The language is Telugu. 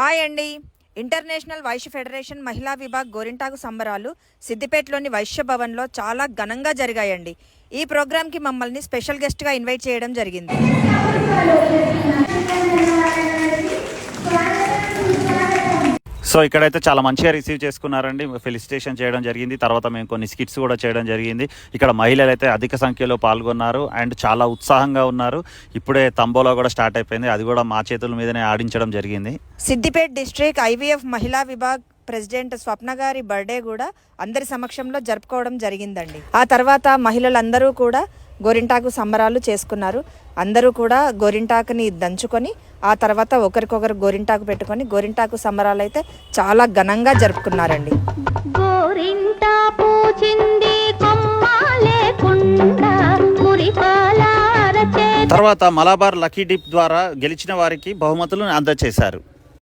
హాయ్ అండి. ఇంటర్నేషనల్ వైశ్య ఫెడరేషన్ మహిళా విభాగ్ గోరింటాకు సంబరాలు సిద్దిపేటలోని వైశ్య భవన్లో చాలా ఘనంగా జరిగాయండి. ఈ ప్రోగ్రాంకి మమ్మల్ని స్పెషల్ గెస్ట్గా ఇన్వైట్ చేయడం జరిగింది. సో ఇక్కడైతే చాలా మంచిగా రిసీవ్ చేసుకున్నారండి. ఫెలిసిటేషన్ చేయడం జరిగింది. తర్వాత మేము కొన్ని స్కిట్స్ కూడా చేయడం జరిగింది. ఇక్కడ మహిళలు అయితే అధిక సంఖ్యలో పాల్గొన్నారు అండ్ చాలా ఉత్సాహంగా ఉన్నారు. ఇప్పుడే తంబోలా కూడా స్టార్ట్ అయిపోయింది. అది కూడా మా చేతుల మీదనే ఆడించడం జరిగింది. సిద్దిపేట్ డిస్ట్రిక్ట్ ఐవీఎఫ్ మహిళా విభాగ్ ప్రెసిడెంట్ స్వప్న గారి బర్త్డే కూడా అందరి సమక్షంలో జరుపుకోవడం జరిగిందండి. ఆ తర్వాత మహిళలందరూ కూడా గోరింటాకు సంబరాలు చేసుకున్నారు. అందరూ కూడా గోరింటాకుని దంచుకొని ఆ తర్వాత ఒకరికొకరు గోరింటాకు పెట్టుకొని గోరింటాకు సంబరాలు అయితే చాలా ఘనంగా జరుపుకున్నారండి. తర్వాత మలబార్ లక్కీ డిప్ ద్వారా గెలిచిన వారికి బహుమతులను అందజేశారు.